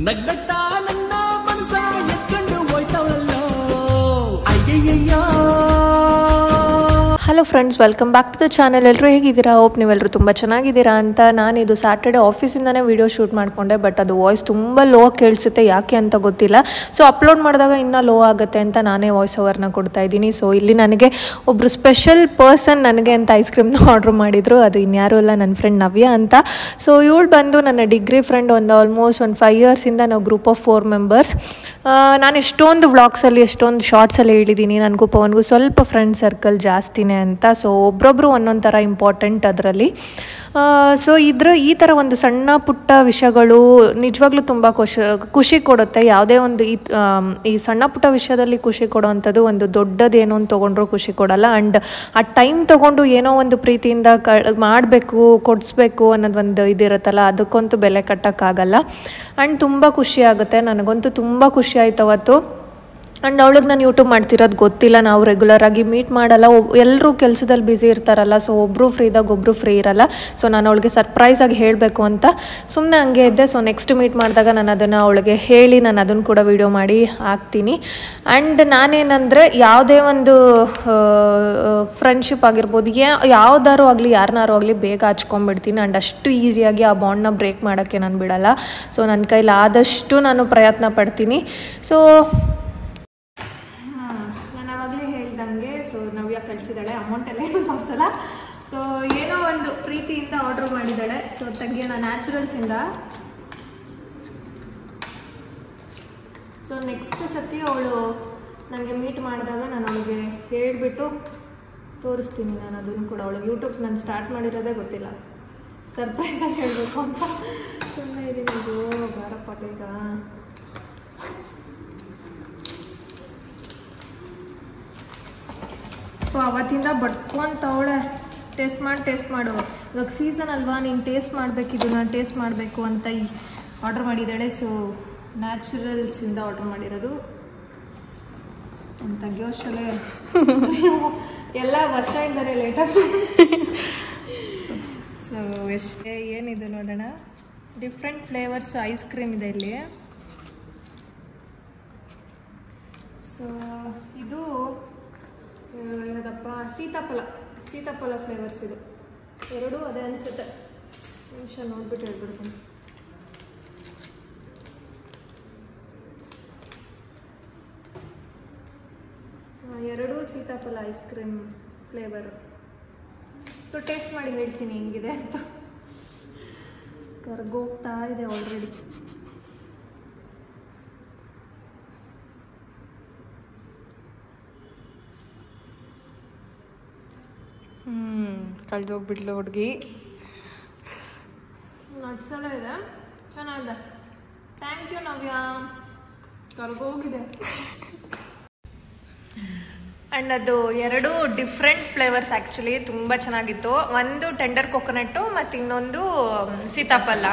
ನಗ್ನಗ್ತಾ ನನ್ನ ಮನಸ ಎತ್ಕೊಂಡು ಹೋಯ್ತವಲ್ಲೋ ಅಯ್ಯಯ್ಯೋ. Hello friends, welcome back to the channel. ಎಲ್ಲರೂ ಹೇಗಿದ್ದೀರಾ? ಹೋಪ್ ನೀವೆಲ್ಲರೂ ತುಂಬ ಚೆನ್ನಾಗಿದ್ದೀರಾ ಅಂತ. ನಾನಿದು ಸ್ಯಾಟರ್ಡೆ ಆಫೀಸಿಂದನೇ ವೀಡಿಯೋ ಶೂಟ್ ಮಾಡಿಕೊಂಡೆ, ಬಟ್ ಅದು ವಾಯ್ಸ್ ತುಂಬ ಲೋ ಕೇಳಿಸುತ್ತೆ, ಯಾಕೆ ಅಂತ ಗೊತ್ತಿಲ್ಲ. ಸೊ ಅಪ್ಲೋಡ್ ಮಾಡಿದಾಗ ಇನ್ನೂ ಲೋ ಆಗುತ್ತೆ ಅಂತ ನಾನೇ ವಾಯ್ಸ್ ಓವರ್ನ ಕೊಡ್ತಾ ಇದ್ದೀನಿ. ಸೊ ಇಲ್ಲಿ ನನಗೆ ಒಬ್ಬರು ಸ್ಪೆಷಲ್ ಪರ್ಸನ್ ನನಗೆ ಅಂತ ಐಸ್ ಕ್ರೀಮ್ನ ಆರ್ಡ್ರ್ ಮಾಡಿದರು. ಅದು ಇನ್ಯಾರೂ ಅಲ್ಲ, ನನ್ನ ಫ್ರೆಂಡ್ ನವ್ಯ ಅಂತ. ಸೊ ಇವಳು ಬಂದು ನನ್ನ ಡಿಗ್ರಿ ಫ್ರೆಂಡ್. ಆಲ್ಮೋಸ್ಟ್ 5 ಇಯರ್ಸಿಂದ ನಾವು ಗ್ರೂಪ್ ಆಫ್ 4 ಮೆಂಬರ್ಸ್. ನಾನು ಎಷ್ಟೊಂದು ವ್ಲಾಗ್ಸಲ್ಲಿ ಎಷ್ಟೊಂದು ಶಾರ್ಟ್ಸಲ್ಲಿ ಹೇಳಿದ್ದೀನಿ, ನನಗೂ ಪವನ್ಗೂ ಸ್ವಲ್ಪ ಫ್ರೆಂಡ್ ಸರ್ಕಲ್ ಜಾಸ್ತಿನೇ ಅಂತ. ಸೊ ಒಬ್ಬೊಬ್ಬರು ಒಂದೊಂದು ಥರ ಇಂಪಾರ್ಟೆಂಟ್ ಅದರಲ್ಲಿ. ಸೊ ಈ ಥರ ಒಂದು ಸಣ್ಣ ಪುಟ್ಟ ವಿಷಯಗಳು ನಿಜವಾಗ್ಲೂ ತುಂಬ ಖುಷಿ ಕೊಡುತ್ತೆ. ಯಾವುದೇ ಒಂದು ಈ ಸಣ್ಣ ಪುಟ್ಟ ವಿಷಯದಲ್ಲಿ ಖುಷಿ ಕೊಡೋವಂಥದ್ದು ಒಂದು ದೊಡ್ಡದೇನೋ ಅಂತ ತೊಗೊಂಡ್ರೂ ಖುಷಿ ಕೊಡೋಲ್ಲ. ಆ್ಯಂಡ್ ಆ ಟೈಮ್ ತೊಗೊಂಡು ಏನೋ ಒಂದು ಪ್ರೀತಿಯಿಂದ ಮಾಡಬೇಕು, ಕೊಡಿಸ್ಬೇಕು ಅನ್ನೋದು ಒಂದು ಇದಿರುತ್ತಲ್ಲ, ಅದಕ್ಕಂತೂ ಬೆಲೆ ಕಟ್ಟೋಕ್ಕಾಗಲ್ಲ. ಆ್ಯಂಡ್ ತುಂಬ ಖುಷಿ ಆಗುತ್ತೆ. ನನಗಂತೂ ತುಂಬ ಖುಷಿ ಆಯ್ತು ಅವತ್ತು. ಆ್ಯಂಡ್ ಅವಳಿಗೆ ನಾನು ಯೂಟ್ಯೂಬ್ ಮಾಡ್ತಿರೋದು ಗೊತ್ತಿಲ್ಲ. ನಾವು ರೆಗ್ಯುಲರಾಗಿ ಮೀಟ್ ಮಾಡಲ್ಲ, ಎಲ್ಲರೂ ಕೆಲಸದಲ್ಲಿ ಬ್ಯುಸಿ ಇರ್ತಾರಲ್ಲ. ಸೊ ಒಬ್ಬರು ಫ್ರೀ ಇದ್ದಾಗ ಒಬ್ಬರು ಫ್ರೀ ಇರಲ್ಲ. ಸೊ ನಾನು ಅವಳಿಗೆ ಸರ್ಪ್ರೈಸಾಗಿ ಹೇಳಬೇಕು ಅಂತ ಸುಮ್ಮನೆ ಹಂಗೆ ಇದ್ದೆ. ಸೊ ನೆಕ್ಸ್ಟ್ ಮೀಟ್ ಮಾಡಿದಾಗ ನಾನು ಅದನ್ನು ಅವಳಿಗೆ ಹೇಳಿ ನಾನು ಅದನ್ನು ಕೂಡ ವೀಡಿಯೋ ಮಾಡಿ ಹಾಕ್ತೀನಿ. ಆ್ಯಂಡ್ ನಾನೇನಂದರೆ ಯಾವುದೇ ಒಂದು ಫ್ರೆಂಡ್ಶಿಪ್ ಆಗಿರ್ಬೋದು, ಯಾವ್ದಾರು ಆಗಲಿ ಯಾರನ್ನಾರು ಆಗಲಿ ಬೇಗ ಹಚ್ಕೊಂಡ್ಬಿಡ್ತೀನಿ. ಆ್ಯಂಡ್ ಅಷ್ಟು ಈಸಿಯಾಗಿ ಆ ಬಾಂಡನ್ನ ಬ್ರೇಕ್ ಮಾಡೋಕ್ಕೆ ನಾನು ಬಿಡಲ್ಲ. ಸೊ ನನ್ನ ಕೈಲಿ ಆದಷ್ಟು ನಾನು ಪ್ರಯತ್ನ ಪಡ್ತೀನಿ. ಸೊ ಸೊ ನವ್ಯ ಕಳಿಸಿದ್ದಾಳೆ, ಅಮೌಂಟ್ ಎಲ್ಲ ಏನು ತೋರಿಸಲ್ಲ. ಸೊ ಏನೋ ಒಂದು ಪ್ರೀತಿಯಿಂದ ಆರ್ಡ್ರ್ ಮಾಡಿದ್ದಾಳೆ. ಸೊ ತಂಗಿಯನ ನ್ಯಾಚುರಲ್ಸಿಂದ. ಸೊ ನೆಕ್ಸ್ಟ್ ಸತಿ ಅವಳು ನನಗೆ ಮೀಟ್ ಮಾಡಿದಾಗ ನಾನು ಅವಳಿಗೆ ಹೇಳಿಬಿಟ್ಟು ತೋರಿಸ್ತೀನಿ. ನಾನು ಅದನ್ನು ಕೂಡ ಅವಳಿಗೆ ಯೂಟ್ಯೂಬ್ಸ್ ನಾನು ಸ್ಟಾರ್ಟ್ ಮಾಡಿರೋದೇ ಗೊತ್ತಿಲ್ಲ, ಸರ್ಪ್ರೈಸಾಗಿ ಹೇಳಬೇಕು ಅಂತ ಸುಮ್ಮನೆ ಇದ್ದೀನಿ. ಇದು ಬಾರಪ್ಪ ಬೇಗ. ಅವತ್ತಿಂದ ಬಡ್ಕೊಂತವಳೆ, ಟೇಸ್ಟ್ ಮಾಡು, ಇವಾಗ ಸೀಸನ್ ಅಲ್ವಾ, ನೀನು ಟೇಸ್ಟ್ ಮಾಡಬೇಕಿದ್ದು, ನಾನು ಟೇಸ್ಟ್ ಮಾಡಬೇಕು ಅಂತ ಆರ್ಡ್ರ್ ಮಾಡಿದ್ದಾಳೆ. ಸೊ ನ್ಯಾಚುರಲ್ಸಿಂದ ಆರ್ಡ್ರ್ ಮಾಡಿರೋದು. ಅಂತ ತೆಗಿಯೋಷ್ಟಲ್ಲೇ ಎಲ್ಲ ವರ್ಷದಿಂದಲೇ ಲೇಟಾಗಿ. ಸೊ ಎಷ್ಟೇ ಏನಿದು ನೋಡೋಣ. ಡಿಫ್ರೆಂಟ್ ಫ್ಲೇವರ್ಸ್ ಐಸ್ ಕ್ರೀಮ್ ಇದೆ ಇಲ್ಲಿ. ಸೊ ಇದು ಏನದಪ್ಪ, ಸೀತಾಫಲ ಫ್ಲೇವರ್ಸ್ ಇದು. ಎರಡೂ ಅದೇ ಅನಿಸುತ್ತೆ. ನಿಮಿಷ ನೋಡ್ಬಿಟ್ಟು ಹೇಳ್ಬಿಡ್ತೀನಿ. ಎರಡೂ ಸೀತಾಫಲ ice cream flavour. So taste ಮಾಡಿ ಹೇಳ್ತೀನಿ ಹೆಂಗಿದೆ ಅಂತ. ಕರ್ಗೋಗ್ತಾ ಇದೆ ಆಲ್ರೆಡಿ. ಕಳೆದೋಗ್ಬಿಡ್ಲು ಹುಡುಗಿ. ನಟ್ಸೆಲ್ಲ ಇದೆ, ಚೆನ್ನಾಗಿದೆ. Thank you Navya. ಕರ್ಗೋಗಿದೆ. ಆ್ಯಂಡ್ ಅದು ಎರಡು ಡಿಫ್ರೆಂಟ್ ಫ್ಲೇವರ್ಸ್ ಆ್ಯಕ್ಚುಲಿ ತುಂಬ ಚೆನ್ನಾಗಿತ್ತು. ಒಂದು ಟೆಂಡರ್ ಕೊಕೊನಟ್ಟು ಮತ್ತು ಇನ್ನೊಂದು ಸೀತಾಫಲ.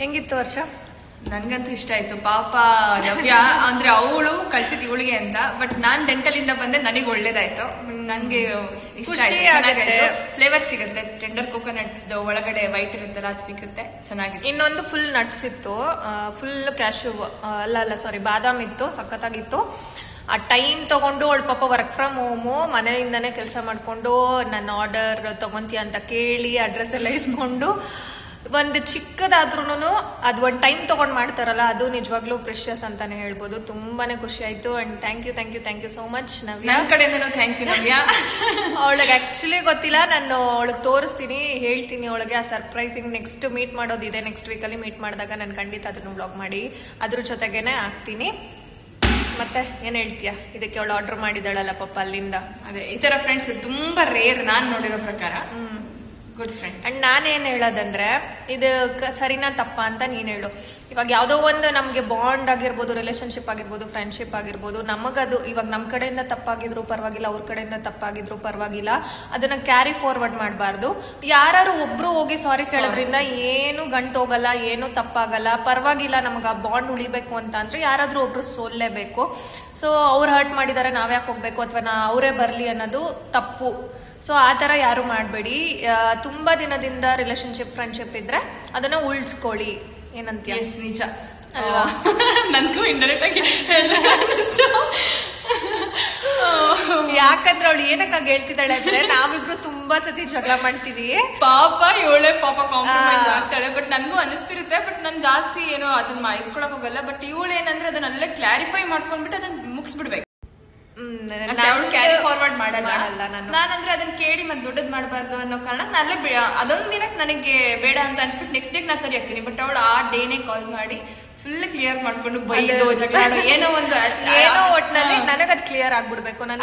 ಹೆಂಗಿತ್ತು ವರ್ಷ? ನನ್ಗಂತೂ ಇಷ್ಟ ಆಯ್ತು. ಪಾಪ ನವ್ಯ ಅಂದ್ರೆ ಅವಳು ಕಳ್ಸಿದ್ ಇವಳಿಗೆ ಅಂತ, ಬಟ್ ನಾನ್ ಡೆಂಟಲ್ ಇಂದ ಬಂದೆ, ನನಗೆ ಒಳ್ಳೇದಾಯ್ತು. ನನ್ಗೆ ಇಷ್ಟ ಆಯ್ತು. ಫ್ಲೇವರ್ ಸಿಗುತ್ತೆ, ಟೆಂಡರ್ ಕೋಕೋನಟ್ಸ್ ಒಳಗಡೆ ವೈಟ್ ಇರುತ್ತಲ್ಲ ಅದು ಸಿಗುತ್ತೆ, ಚೆನ್ನಾಗಿದೆ. ಇನ್ನೊಂದು ಫುಲ್ ನಟ್ಸ್ ಇತ್ತು, ಫುಲ್ ಕ್ಯಾಶು ಅಲ್ಲ ಸಾರಿ ಬಾದಾಮ್ ಇತ್ತು, ಸಖತ್ತಾಗಿತ್ತು. ಆ ಟೈಮ್ ತಗೊಂಡು ಅವಳು ಪಾಪ ವರ್ಕ್ ಫ್ರಮ್ ಹೋಮು, ಮನೆಯಿಂದನೇ ಕೆಲಸ ಮಾಡಿಕೊಂಡು ನನ್ನ ಆರ್ಡರ್ ತಗೊಂತೀಯ ಅಂತ ಕೇಳಿ ಅಡ್ರೆಸ್ ಎಲ್ಲ ಇಸ್ಕೊಂಡು ಒಂದು ಚಿಕ್ಕದಾದ್ರೂ ಅದು ಒಂದು ಟೈಮ್ ತೊಗೊಂಡು ಮಾಡ್ತಾರಲ್ಲ, ಅದು ನಿಜವಾಗ್ಲೂ ಪ್ರೆಷಿಯಸ್ ಅಂತಾನೆ ಹೇಳ್ಬೋದು. ತುಂಬಾನೇ ಖುಷಿ ಆಯ್ತು. And thank you so much Navya. ನನ್ನ ಕಡೆಯಿಂದನೂ ಥ್ಯಾಂಕ್ ಯು ನವ್ಯ. ಅವಳಿಗೆ ಆ್ಯಕ್ಚುಲಿ ಗೊತ್ತಿಲ್ಲ, ನಾನು ಅವಳಿಗೆ ತೋರಿಸ್ತೀನಿ, ಹೇಳ್ತೀನಿ ಅವಳಿಗೆ ಆ ಸರ್ಪ್ರೈಸಿಂಗ್. ನೆಕ್ಸ್ಟ್ ಮೀಟ್ ಮಾಡೋದಿದೆ, ನೆಕ್ಸ್ಟ್ ವೀಕಲ್ಲಿ ಮೀಟ್ ಮಾಡಿದಾಗ ನಾನು ಖಂಡಿತ ಅದನ್ನು ವ್ಲಾಗ್ ಮಾಡಿ ಅದ್ರ ಜೊತೆಗೇನೆ ಹಾಕ್ತೀನಿ. ಮತ್ತೆ ಏನ್ ಹೇಳ್ತೀಯಾ ಇದಕ್ಕೆ? ಅವಳು ಆರ್ಡರ್ ಮಾಡಿದಾಳಲ್ಲ ಪಾಪ ಅಲ್ಲಿಂದ. ಅದೇ ಈ ತರ ಫ್ರೆಂಡ್ಸ್ ತುಂಬಾ ರೇರ್ ನಾನು ನೋಡಿರೋ ಪ್ರಕಾರ. Good friend. ಅಂಡ್ ನಾನೇನು ಹೇಳೋದಂದ್ರೆ, ಇದು ಸರಿನಾ ತಪ್ಪ ಅಂತ ನೀನು ಹೇಳು. ಇವಾಗ ಯಾವುದೋ ಒಂದು ನಮಗೆ ಬಾಂಡ್ ಆಗಿರ್ಬೋದು, ರಿಲೇಶನ್ಶಿಪ್ ಆಗಿರ್ಬೋದು, ಫ್ರೆಂಡ್ಶಿಪ್ ಆಗಿರ್ಬೋದು, ನಮಗದು ಇವಾಗ ನಮ್ಮ ಕಡೆಯಿಂದ ತಪ್ಪಾಗಿದ್ರು ಪರವಾಗಿಲ್ಲ, ಅವ್ರ ಕಡೆಯಿಂದ ತಪ್ಪಾಗಿದ್ರು ಪರವಾಗಿಲ್ಲ, ಅದನ್ನ ಕ್ಯಾರಿ ಫಾರ್ವರ್ಡ್ ಮಾಡಬಾರ್ದು. ಯಾರು ಒಬ್ರು ಹೋಗಿ ಸಾರಿ ಕೇಳೋದ್ರಿಂದ ಏನು ಗಂಟು ಹೋಗಲ್ಲ, ಏನು ತಪ್ಪಾಗಲ್ಲ, ಪರವಾಗಿಲ್ಲ. ನಮಗೆ ಆ ಬಾಂಡ್ ಉಳಿಬೇಕು ಅಂತ ಅಂದ್ರೆ ಯಾರಾದ್ರೂ ಒಬ್ರು ಸೋಲ್ಲೇಬೇಕು. ಸೊ ಅವ್ರು ಹರ್ಟ್ ಮಾಡಿದ್ದಾರೆ, ನಾವ್ಯಾಕೆ ಹೋಗ್ಬೇಕು, ಅಥವಾ ಅವರೇ ಬರಲಿ ಅನ್ನೋದು ತಪ್ಪು. ಸೊ ಆ ಥರ ಯಾರು ಮಾಡಬೇಡಿ. ತುಂಬ ದಿನದಿಂದ ರಿಲೇಶನ್ಶಿಪ್ ಫ್ರೆಂಡ್ಶಿಪ್ ಇದ್ದರೆ ಅದನ್ನು ಉಳಿಸ್ಕೊಳ್ಳಿ. ಏನಂತೀಯ? ನಿಜ. ಅಲ್ವಾ? ನನ್ಗೂ ಇಂಡೈರೆಕ್ಟ್ ಆಗಿ ಯಾಕಂದ್ರೆ ಅವಳು ಏನಕ್ಕಾಗಿ ಹೇಳ್ತಿದ್ದಾಳೆ ಅಂದ್ರೆ ನಾವಿಬ್ರು ತುಂಬಾ ಸತಿ ಜಗಳ ಮಾಡ್ತೀವಿ. ಪಾಪ ಕಾಂಪ್ರಮೈಸ್ ಆಗ್ತಾಳೆ. ಬಟ್ ನನ್ಗೂ ಅನಿಸ್ತಿರುತ್ತೆ. ಬಟ್ ನನ್ ಜಾಸ್ತಿ ಏನೋ ಅದನ್ನ ಇದ್ಕೊಳಕ್ ಹೋಗಲ್ಲ. ಬಟ್ ಇವಳು ಏನಂದ್ರೆ ಅದನ್ನೆಲ್ಲ ಕ್ಲಾರಿಫೈ ಮಾಡ್ಕೊಂಡ್ಬಿಟ್ಟು ಅದನ್ನ ಮುಗಿಸ್ಬಿಡ್ಬೇಕು. ಕ್ಯಾರಿ ಫಾರ್ವರ್ಡ್ ಮಾಡಲ್ಲ. ನಾನಂದ್ರೆ ಅದನ್ನ ಕೇಳಿ ಮತ್ತೆ ದೊಡ್ಡದ್ ಮಾಡಬಾರ್ದು ಅನ್ನೋ ಕಾರಣ ನಾನೇ ಅದೊಂದ್ ದಿನಕ್ಕೆ ನನಗೆ ಬೇಡ ಅಂತ ಅನ್ಸ್ಬಿಟ್ಟು ನೆಕ್ಸ್ಟ್ ಡೇಗೆ ನಾ ಸರಿ ಆಗ್ತೀನಿ. ಬಟ್ ಅವಳು ಆ ಡೇನೇ ಕಾಲ್ ಮಾಡಿ ಫುಲ್ ಕ್ಲಿಯರ್ ಮಾಡ್ಕೊಂಡು ಬೈದು ಜಗಳ ಏನೋ ಒಟ್ಟಿನಲ್ಲಿ ನನಗದ್ ಕ್ಲಿಯರ್ ಆಗ್ಬಿಡ್ಬೇಕು. ನಾನು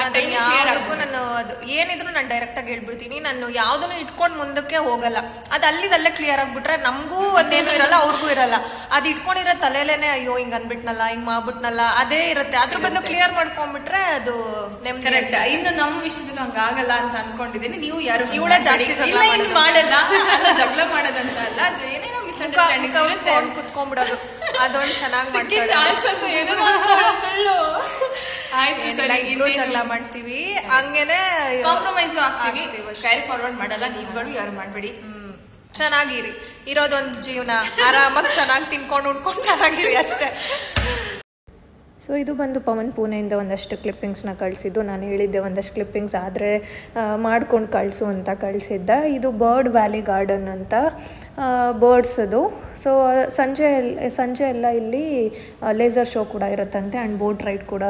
ಅದು ಏನಿದ್ರು ನಾನು ಡೈರೆಕ್ಟ್ ಆಗಿ ಹೇಳ್ಬಿಡ್ತೀನಿ. ನಾನು ಯಾವ್ದನ್ನು ಇಟ್ಕೊಂಡ್ ಮುಂದಕ್ಕೆ ಹೋಗಲ್ಲ. ಅದ್ ಅಲ್ಲಿದಲ್ಲೇ ಕ್ಲಿಯರ್ ಆಗ್ಬಿಟ್ರೆ ನಮಗೂ ಒಂದೇನು ಇರಲ್ಲ, ಅವ್ರಿಗೂ ಇರಲ್ಲ. ಅದ್ ಇಟ್ಕೊಂಡಿರೋ ತಲೆಲೇನೆ ಅಯ್ಯೋ ಹಿಂಗ್ ಅನ್ಬಿಟ್ನಲ್ಲ, ಹಿಂಗ್ ಮಾಡ್ಬಿಟ್ನಲ್ಲ ಅದೇ ಇರುತ್ತೆ. ಅದ್ರ ಬದಲು ಕ್ಲಿಯರ್ ಮಾಡ್ಕೊಂಡ್ಬಿಟ್ರೆ ಅದು ಕರೆಕ್ಟ್. ಇನ್ನು ನಮ್ಮ ವಿಷಯದಲ್ಲಿ ಹಂಗಾಗಲ್ಲ ಅಂತ ಅನ್ಕೊಂಡಿದ್ದೀನಿ. ನೀವು ಯಾರು ಇವಳ ಜಾಸ್ತಿ ಮಾಡಲ್ಲ, ಅಲ್ಲ ಜಗಳ ಮಾಡೋದಂತ ಅಲ್ಲ, ಅದು ಏನೇನೋ ಮಿಸ್ಅಂಡರ್ಸ್ಟ್ಯಾಂಡಿಂಗ್ ಕುತ್ಕೊಂಡ್ಬಿಡೋದು. ಅದೊಂದು ಚೆನ್ನಾಗಿ ಆಯ್ತು ಸರಿ. ಇನ್ನೂ ಜಗಳ ಮಾಡ್ತೀವಿ, ಹಂಗೇನೆ ಕಾಂಪ್ರಮೈಸ್ ಆಗ್ತೀವಿ, ಕ್ಯಾರಿ ಫಾರ್ವರ್ಡ್ ಮಾಡಲ್ಲ. ನೀವುಗಳು ಯಾರು ಮಾಡ್ಬೇಡಿ. ಚೆನ್ನಾಗಿರಿ. ಇರೋದೊಂದು ಜೀವನ, ಆರಾಮಾಗಿ ಚೆನ್ನಾಗಿ ತಿನ್ಕೊಂಡು ಉಣ್ಕೊಂಡು ಚೆನ್ನಾಗಿರಿ ಅಷ್ಟೇ. ಸೊ ಇದು ಬಂದು ಪವನ್ ಪೂನೆಯಿಂದ ಒಂದಷ್ಟು ಕ್ಲಿಪ್ಪಿಂಗ್ಸ್ನ ಕಳಿಸಿದ್ದು. ನಾನು ಹೇಳಿದ್ದೆ ಒಂದಷ್ಟು ಕ್ಲಿಪ್ಪಿಂಗ್ಸ್ ಆದರೆ ಮಾಡ್ಕೊಂಡು ಕಳಿಸು ಅಂತ ಕಳಿಸಿದ್ದ. ಇದು ಬರ್ಡ್ ವ್ಯಾಲಿ ಗಾರ್ಡನ್ ಅಂತ ಬರ್ಡ್ಸದು. ಸೊ ಸಂಜೆ ಎಲ್ಲ ಇಲ್ಲಿ ಲೇಸರ್ ಶೋ ಕೂಡ ಇರುತ್ತಂತೆ ಆ್ಯಂಡ್ ಬೋಟ್ ರೈಡ್ ಕೂಡ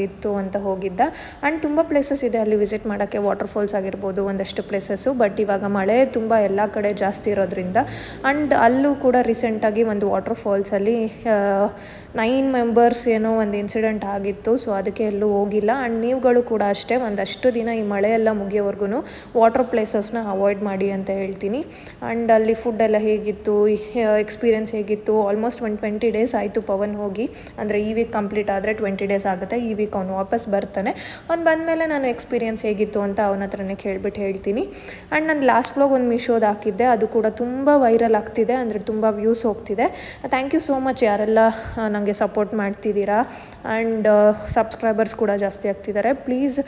ಇತ್ತು ಅಂತ ಹೋಗಿದ್ದ. ಆ್ಯಂಡ್ ತುಂಬ ಪ್ಲೇಸಸ್ ಇದೆ ಅಲ್ಲಿ ವಿಸಿಟ್ ಮಾಡೋಕ್ಕೆ, ವಾಟರ್ಫಾಲ್ಸ್ ಆಗಿರ್ಬೋದು ಒಂದಷ್ಟು ಪ್ಲೇಸಸ್ಸು. ಬಟ್ ಇವಾಗ ಮಳೆ ತುಂಬ ಎಲ್ಲ ಕಡೆ ಜಾಸ್ತಿ ಇರೋದ್ರಿಂದ ಆ್ಯಂಡ್ ಅಲ್ಲೂ ಕೂಡ ರೀಸೆಂಟಾಗಿ ಒಂದು ವಾಟರ್ಫಾಲ್ಸಲ್ಲಿ 9 ಮೆಂಬರ್ಸ್ ಏನೋ ಒಂದು ಇನ್ಸಿಡೆಂಟ್ ಆಗಿತ್ತು. ಸೊ ಅದಕ್ಕೆ ಎಲ್ಲೂ ಹೋಗಿಲ್ಲ. ಆ್ಯಂಡ್ ನೀವುಗಳು ಕೂಡ ಅಷ್ಟೇ ಒಂದಷ್ಟು ದಿನ ಈ ಮಳೆ ಎಲ್ಲ ಮುಗಿಯೋವರೆಗೂ ವಾಟರ್ ಪ್ಲೇಸಸ್ನ ಅವಾಯ್ಡ್ ಮಾಡಿ ಅಂತ ಹೇಳ್ತೀನಿ. ಆ್ಯಂಡ್ ಅಲ್ಲಿ ಫುಡ್ ಎಲ್ಲ ಹೇಗಿತ್ತು, ಎಕ್ಸ್ಪೀರಿಯನ್ಸ್ ಹೇಗಿತ್ತು. ಆಲ್ಮೋಸ್ಟ್ 20 ಡೇಸ್ ಆಯಿತು ಪವನ್ ಹೋಗಿ. ಅಂದರೆ ಈ ವೀಕ್ ಕಂಪ್ಲೀಟ್ ಆದರೆ 20 ಡೇಸ್ ಆಗುತ್ತೆ. ಈ ವೀಕ್ ಅವನು ವಾಪಸ್ ಬರ್ತಾನೆ. ಅವ್ನು ಬಂದಮೇಲೆ ನಾನು ಎಕ್ಸ್ಪೀರಿಯನ್ಸ್ ಹೇಗಿತ್ತು ಅಂತ ಅವನ ಹತ್ರನೇ ಕೇಳ್ಬಿಟ್ಟು ಹೇಳ್ತೀನಿ. ಆ್ಯಂಡ್ ನಾನು ಲಾಸ್ಟ್ ವ್ಲಾಗ್ ಒಂದು ಮೀಶೋದು ಹಾಕಿದ್ದೆ, ಅದು ಕೂಡ ತುಂಬ ವೈರಲ್ ಆಗ್ತಿದೆ, ಅಂದರೆ ತುಂಬ ವ್ಯೂಸ್ ಹೋಗ್ತಿದೆ. ಥ್ಯಾಂಕ್ ಯು ಸೋ ಮಚ್ ಯಾರೆಲ್ಲ ನನಗೆ ಸಪೋರ್ಟ್ ಮಾಡ್ತಿದ್ದೀರಾ. ಆ್ಯಂಡ್ ಸಬ್ಸ್ಕ್ರೈಬರ್ಸ್ ಕೂಡ ಜಾಸ್ತಿ ಆಗ್ತಿದ್ದಾರೆ. ಪ್ಲೀಸ್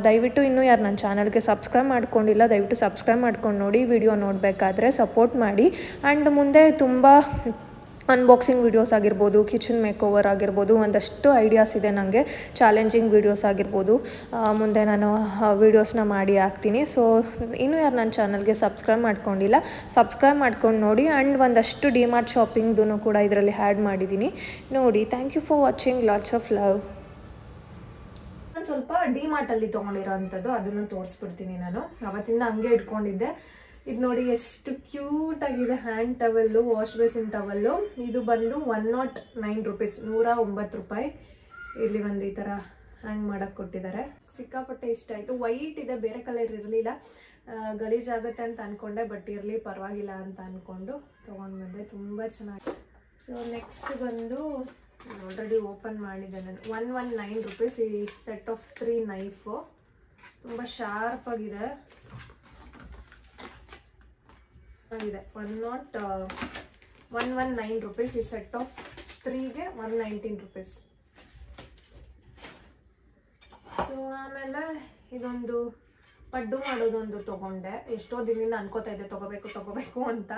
ದಯವಿಟ್ಟು ಇನ್ನೂ ಯಾರು ನನ್ನ ಚಾನಲ್ಗೆ ಸಬ್ಸ್ಕ್ರೈಬ್ ಮಾಡ್ಕೊಂಡಿಲ್ಲ ದಯವಿಟ್ಟು ಸಬ್ಸ್ಕ್ರೈಬ್ ಮಾಡ್ಕೊಂಡು ನೋಡಿ. ವಿಡಿಯೋ ನೋಡಬೇಕಾದ್ರೆ ಸಪೋರ್ಟ್ ಮಾಡಿ. ಆ್ಯಂಡ್ ಮುಂದೆ ತುಂಬ ಅನ್ಬಾಕ್ಸಿಂಗ್ ವೀಡಿಯೋಸ್ ಆಗಿರ್ಬೋದು, ಕಿಚನ್ ಮೇಕೋವರ್ ಆಗಿರ್ಬೋದು, ಒಂದಷ್ಟು ಐಡಿಯಾಸ್ ಇದೆ ನನಗೆ. ಚಾಲೆಂಜಿಂಗ್ ವೀಡಿಯೋಸ್ ಆಗಿರ್ಬೋದು ಮುಂದೆ ನಾನು ವೀಡಿಯೋಸ್ನ ಮಾಡಿ ಹಾಕ್ತೀನಿ. ಸೊ ಇನ್ನೂ ಯಾರು ನನ್ನ ಚಾನಲ್ಗೆ ಸಬ್ಸ್ಕ್ರೈಬ್ ಮಾಡ್ಕೊಂಡಿಲ್ಲ ಸಬ್ಸ್ಕ್ರೈಬ್ ಮಾಡ್ಕೊಂಡು ನೋಡಿ. ಆ್ಯಂಡ್ ಒಂದಷ್ಟು ಡಿಮಾರ್ಟ್ ಶಾಪಿಂಗ್ದು ಕೂಡ ಇದರಲ್ಲಿ ಆ್ಯಡ್ ಮಾಡಿದ್ದೀನಿ ನೋಡಿ. Thank you for watching. Lots of love. ನಾನು ಸ್ವಲ್ಪ ಡಿಮಾರ್ಟಲ್ಲಿ ತೊಗೊಂಡಿರೋ ಅಂಥದ್ದು ಅದನ್ನು ತೋರಿಸ್ಬಿಡ್ತೀನಿ. ನಾನು ಅವತ್ತಿಂದ ಹಂಗೆ ಇಟ್ಕೊಂಡಿದ್ದೆ. ಇದು ನೋಡಿ ಎಷ್ಟು ಕ್ಯೂಟ್ ಆಗಿದೆ. Hand towel, wash basin towel. ಇದು ಬಂದು 109 ರೂಪೀಸ್, 109 ರೂಪಾಯಿ. ಇಲ್ಲಿ ಒಂದು ಈ ಥರ ಹ್ಯಾಂಗ್ ಮಾಡಕ್ಕೆ ಕೊಟ್ಟಿದ್ದಾರೆ. ಸಿಕ್ಕಾಪಟ್ಟೆ ಇಷ್ಟ ಆಯಿತು. ವೈಟ್ ಇದೆ, ಬೇರೆ ಕಲರ್ ಇರಲಿಲ್ಲ. ಗಲೀಜಾಗುತ್ತೆ ಅಂತ ಅಂದ್ಕೊಂಡೆ, ಬಟ್ ಇರಲಿ ಪರವಾಗಿಲ್ಲ ಅಂತ ಅಂದ್ಕೊಂಡು ತೊಗೊಂಡು ಬಂದೆ. ತುಂಬ ಚೆನ್ನಾಗಿ. ಸೊ ನೆಕ್ಸ್ಟ್ ಬಂದು ಆಲ್ರೆಡಿ ಓಪನ್ ಮಾಡಿದೆ ನಾನು. 119 ರೂಪೀಸ್ ಈ ಸೆಟ್ ಆಫ್ 3 ನೈಫು. ತುಂಬ ಶಾರ್ಪ್ ಆಗಿದೆ. 119 ರೂಪೀಸ್ ಈ ಸೆಟ್ ಆಫ್ 3ಗೆ 119 ರೂಪೀಸ್. ಸೊ ಆಮೇಲೆ ಇದೊಂದು ಪಡ್ಡು ಮಾಡೋದೊಂದು ತೊಗೊಂಡೆ. ಎಷ್ಟೋ ದಿನದಿಂದ ಅನ್ಕೋತಾ ಇದ್ದೆ ತೊಗೋಬೇಕು ಅಂತ.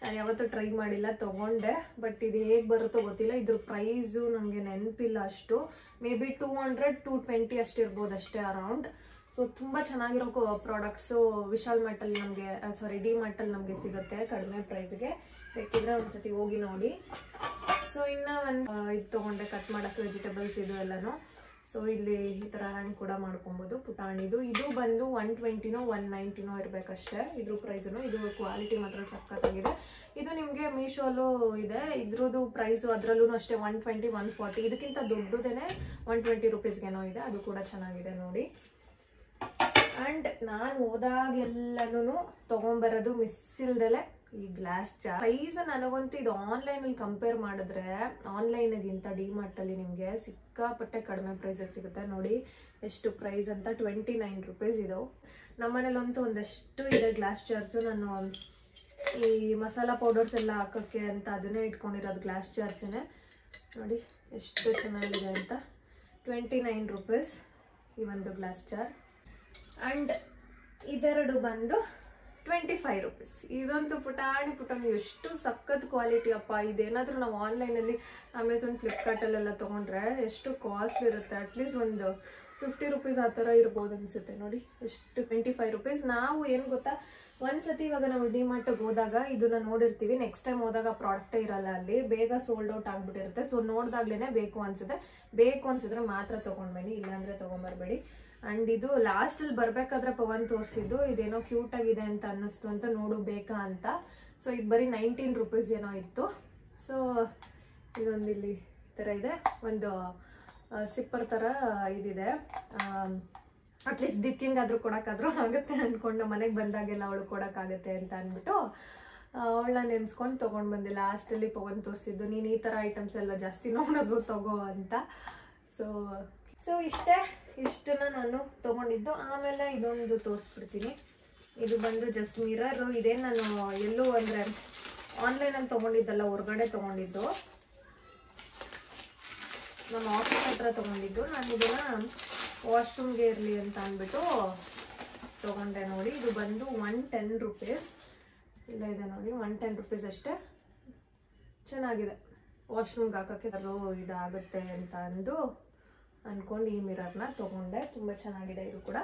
ನಾನು ಯಾವತ್ತೂ ಟ್ರೈ ಮಾಡಿಲ್ಲ, ತೊಗೊಂಡೆ. ಬಟ್ ಇದು ಹೇಗೆ ಬರುತ್ತೋ ಗೊತ್ತಿಲ್ಲ. ಇದ್ರ ಪ್ರೈಸು ನನಗೆ ನೆನಪಿಲ್ಲ ಅಷ್ಟು. ಮೇ ಬಿ 200-220 ಅಷ್ಟಿರ್ಬೋದು ಅಷ್ಟೇ ಅರೌಂಡ್. ಸೊ ತುಂಬ ಚೆನ್ನಾಗಿರೋ ಪ್ರಾಡಕ್ಟ್ಸು ವಿಶಾಲ್ ಮಾರ್ಟಲ್ಲಿ ನಮಗೆ ಡಿ ಮಾರ್ಟಲ್ಲಿ ನಮಗೆ ಸಿಗುತ್ತೆ ಕಡಿಮೆ ಪ್ರೈಸ್ಗೆ. ಬೇಕಿದ್ರೆ ಒಂದ್ಸತಿ ಹೋಗಿ ನೋಡಿ. ಸೊ ಇನ್ನು ಒಂದು ಇದು ತೊಗೊಂಡೆ ಕಟ್ ಮಾಡೋಕ್ಕೆ ವೆಜಿಟೇಬಲ್ಸ್ ಇದು ಎಲ್ಲನೂ. ಸೊ ಇಲ್ಲಿ ಈ ಥರ ಹ್ಯಾಂಗ್ ಕೂಡ ಮಾಡ್ಕೊಬೋದು ಪುಟಾಣಿದು. ಇದು ಬಂದು 120ನೋ 190ನೋ ಇರಬೇಕಷ್ಟೇ ಇದ್ರ ಪ್ರೈಸು. ಇದು ಕ್ವಾಲಿಟಿ ಮಾತ್ರ ಸಖತ್ತಾಗಿದೆ. ಇದು ನಿಮಗೆ ಮೀಶೋಲು ಇದೆ. ಇದ್ರದ್ದು ಪ್ರೈಸು ಅದರಲ್ಲೂ ಅಷ್ಟೇ 120-140. ಇದಕ್ಕಿಂತ ದೊಡ್ಡದೇನೆ 120 ರೂಪೀಸ್ಗೇನೋ ಇದೆ. ಅದು ಕೂಡ ಚೆನ್ನಾಗಿದೆ ನೋಡಿ. ಆ್ಯಂಡ್ ನಾನು ಹೋದಾಗೆಲ್ಲನೂ ತೊಗೊಂಬರೋದು ಮಿಸ್ ಇಲ್ದಲೆ ಈ ಗ್ಲಾಸ್ ಜಾರ್. ಪ್ರೈಸ್ ನನಗಂತೂ ಇದು ಆನ್ಲೈನಲ್ಲಿ ಕಂಪೇರ್ ಮಾಡಿದ್ರೆ ಆನ್ಲೈನಿಗಿಂತ ಡಿಮಾರ್ಟಲ್ಲಿ ನಿಮಗೆ ಸಿಕ್ಕಾಪಟ್ಟೆ ಕಡಿಮೆ ಪ್ರೈಸಲ್ಲಿ ಸಿಗುತ್ತೆ. ನೋಡಿ ಎಷ್ಟು ಪ್ರೈಸ್ ಅಂತ, 29 ರೂಪೀಸ್ ಇದು. ನಮ್ಮನೇಲಂತೂ ಒಂದಷ್ಟು ಇದೆ ಗ್ಲಾಸ್ ಜಾರ್ಸು. ನಾನು ಈ ಮಸಾಲ ಪೌಡರ್ಸ್ ಎಲ್ಲ ಹಾಕೋಕ್ಕೆ ಅಂತ ಅದನ್ನೇ ಇಟ್ಕೊಂಡಿರೋದು ಗ್ಲಾಸ್ ಜಾರ್ಸೇ. ನೋಡಿ ಎಷ್ಟು ಚೆನ್ನಾಗಿದೆ ಅಂತ. 29 ರೂಪೀಸ್ ಈ ಒಂದು ಗ್ಲಾಸ್ ಜಾರ್. ಆ್ಯಂಡ್ ಇದೆರಡು ಬಂದು 25 rupees. ಇದಂತೂ ಪುಟಾಣಿ ಎಷ್ಟು ಸಖತ್ ಕ್ವಾಲಿಟಿ ಅಪ್ಪ. ಇದೇನಾದ್ರೂ ನಾವು ಆನ್ಲೈನಲ್ಲಿ ಅಮೆಝಾನ್ ಫ್ಲಿಪ್ಕಾರ್ಟಲ್ಲೆಲ್ಲ ತೊಗೊಂಡ್ರೆ ಎಷ್ಟು ಕಾಸ್ಟ್ಲಿ ಇರುತ್ತೆ. ಅಟ್ಲೀಸ್ಟ್ ಒಂದು 50 rupees ಆ ಥರ ಇರ್ಬೋದು ಅನ್ಸುತ್ತೆ. ನೋಡಿ ಎಷ್ಟು 25 rupees. ನಾವು ಏನು ಗೊತ್ತಾ, ಒಂದ್ಸತಿ ಇವಾಗ ನಾವು ಡಿಮಾರ್ಟ್ಗೆ ಹೋದಾಗ ಇದನ್ನ ನೋಡಿರ್ತೀವಿ, ನೆಕ್ಸ್ಟ್ ಟೈಮ್ ಹೋದಾಗ ಪ್ರಾಡಕ್ಟೇ ಇರಲ್ಲ, ಅಲ್ಲಿ ಬೇಗ ಸೋಲ್ಡ್ ಔಟ್ ಆಗ್ಬಿಟ್ಟಿರುತ್ತೆ. ಸೊ ನೋಡ್ದಾಗ್ಲೇನೆ ಬೇಕು ಅನ್ಸಿದ್ರೆ ಮಾತ್ರ ತೊಗೊಂಡ್ಬನ್ನಿ, ಇಲ್ಲಾಂದ್ರೆ ತೊಗೊಂಬರ್ಬೇಡಿ. ಅಂಡ್ ಇದು ಲಾಸ್ಟಲ್ಲಿ ಬರ್ಬೇಕಾದ್ರೆ ಪವನ್ ತೋರಿಸಿದ್ದು, ಇದೇನೋ ಕ್ಯೂಟ್ ಆಗಿದೆ ಅಂತ ಅನ್ನಿಸ್ತು ಅಂತ ನೋಡು ಬೇಕಾ ಅಂತ. ಸೊ ಇದು ಬರೀ 19 rupees ಏನೋ ಇತ್ತು. ಸೊ ಇದೊಂದು ಇಲ್ಲಿ ಈ ಥರ ಇದೆ, ಒಂದು ಸಿಪ್ಪರ್ ಥರ ಇದಿದೆ. ಅಟ್ಲೀಸ್ಟ್ ದಿಕ್ಕಿಂಗಾದ್ರೂ ಕೊಡೋಕ್ಕಾದ್ರೂ ಆಗುತ್ತೆ ಅಂದ್ಕೊಂಡು ಮನೆಗೆ ಬಂದಾಗೆಲ್ಲ ಅವಳು ಕೊಡೋಕ್ಕಾಗತ್ತೆ ಅಂತ ಅಂದ್ಬಿಟ್ಟು ಅವಳನ್ನ ನೆನ್ಸ್ಕೊಂಡು ತೊಗೊಂಡು ಬಂದೆ. ಲಾಸ್ಟಲ್ಲಿ ಪವನ್ ತೋರಿಸಿದ್ದು, ನೀನು ಈ ಥರ ಐಟಮ್ಸ್ ಎಲ್ಲ ಜಾಸ್ತಿ ನೋಡೋದು ತಗೋ ಅಂತ. ಸೊ ಇಷ್ಟನ್ನ ನಾನು ತೊಗೊಂಡಿದ್ದು. ಆಮೇಲೆ ಇದೊಂದು ತೋರಿಸ್ಬಿಡ್ತೀನಿ. ಇದು ಬಂದು ಜಸ್ಟ್ ಮಿರರು. ಇದೇನು ನಾನು ಎಲ್ಲೂ ಅಂದರೆ ಆನ್ಲೈನಲ್ಲಿ ತೊಗೊಂಡಿದ್ದಲ್ಲ, ಹೊರಗಡೆ ತೊಗೊಂಡಿದ್ದು, ನಮ್ಮ ಆಫೀಸ್ ಹತ್ರ ತೊಗೊಂಡಿದ್ದು. ನಾನು ಇದನ್ನು ವಾಶ್ರೂಮ್ಗೆ ಇರಲಿ ಅಂತ ಅಂದ್ಬಿಟ್ಟು ತೊಗೊಂಡೆ. ನೋಡಿ ಇದು ಬಂದು 110 rupees. ಇಲ್ಲ ಇದೆ ನೋಡಿ 110 rupees ಅಷ್ಟೇ. ಚೆನ್ನಾಗಿದೆ, ವಾಶ್ರೂಮ್ಗೆ ಹಾಕೋಕ್ಕೆ ಇದಾಗುತ್ತೆ ಅಂತ ಅಂದ್ಕೊಂಡು ಈ ಮಿರರ್ನ ತೊಗೊಂಡೆ. ತುಂಬ ಚೆನ್ನಾಗಿದೆ ಇದು ಕೂಡ.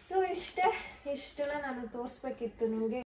ಸೊ ಇಷ್ಟನ್ನ ನಾನು ತೋರಿಸ್ಬೇಕಿತ್ತು ನಿಮಗೆ.